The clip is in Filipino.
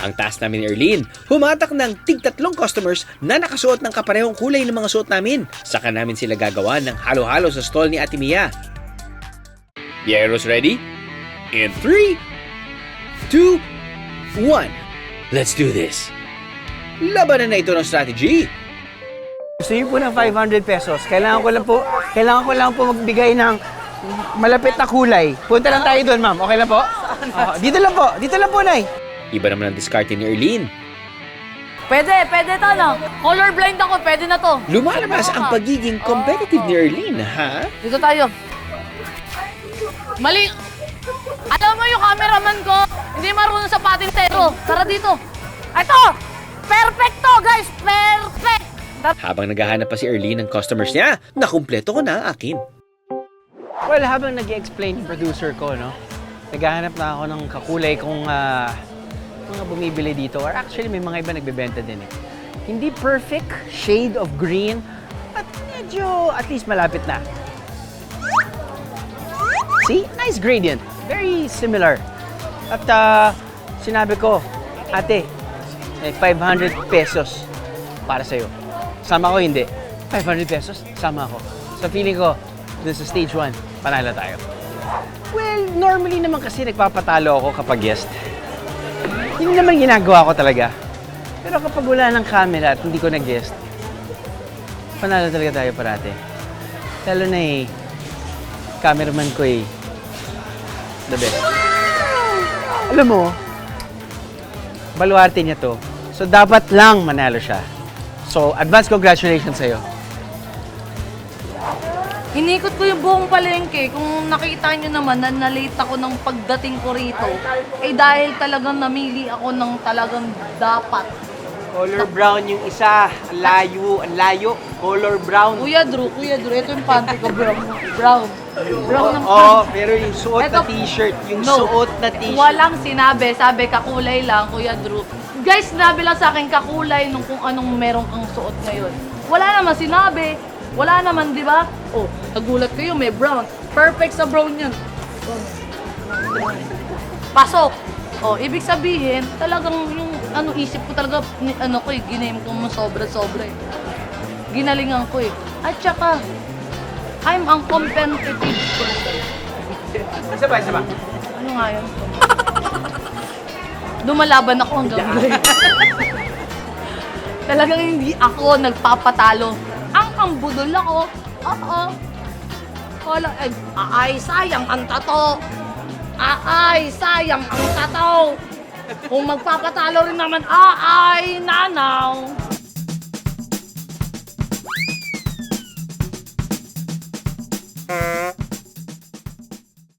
Ang task namin ni Erlene, humatak ng tig-3 customers na nakasuot ng kaparehong kulay ng mga suot namin. Saka namin sila gagawa ng halo-halo sa stall ni Ate Mia. Bieros ready? In 3, 2, 1. Let's do this! Labanan na ito ng strategy. Gusto niyo po ng 500 pesos. Kailangan ko lang po magbigay ng malapit na kulay. Punta lang tayo doon, ma'am. Okay lang po? Dito lang po, Nay. Iba naman ang diskarte ni Erlene. Pwede to, no? Colorblind ako, pwede na to. Lumalabas ang pagiging competitive ni Erlene, ha? Dito tayo. Mali. Alam mo yung cameraman ko, hindi marunong sa patintero. Tara dito. Ito! Perfecto, guys! Perfect! Habang naghahanap pa si Erlene ng customers niya, nakumpleto ko na ang akin. Well, habang nag-explain yung producer ko, no? Naghahanap na ako ng kakulay kung mga bumibili dito. Or actually, may mga iba nagbebenta din eh. Hindi perfect shade of green, but medyo at least malapit na. See? Nice gradient. Very similar. At sinabi ko, ate, may 500 pesos para sa'yo. Sama ko hindi. 500 pesos, sama ako. So feeling ko, dun sa stage 1, panalo tayo. Well, normally naman kasi nagpapatalo ako kapag guest. Yun naman ginagawa ko talaga. Pero kapag wala ng camera at hindi ko nag-guest, panalo talaga tayo parate. Lalo na cameraman ko the best. Alam mo, baluarte niya to. So dapat lang manalo siya. So, advance congratulations sa'yo. Inikot ko yung buong palengke. Kung nakita nyo naman na nalate ako ng pagdating ko rito, dahil talagang namili ako ng talagang dapat. Color brown yung isa. Ang layo. Color brown. Kuya Drew, ito yung panty ko, brown. Brown ng Oo, panty. pero yung suot na t-shirt. Suot na t-shirt. Walang sinabi. Sabi, kakulay lang, Kuya Drew. Guys, sinabi lang sa akin kakulay nung kung anong meron kang suot ngayon. Wala naman sinabi. Wala naman, di ba? Oh, nagulat kayo, may brown. Perfect sa brown yan. Pasok. Oh, ibig sabihin, talagang yung isip ko talaga, giname ko mo sobra-sobra eh. Ginalingan ko eh. At saka, I'm ang competitive person. Isa ba? Ano nga yun? Lumalaban ako hanggang ngayon. Talagang hindi ako nagpapatalo. Ang pambudol ako, oo. Sayang ang tato. Sayang ang tato. Kung magpapatalo rin naman,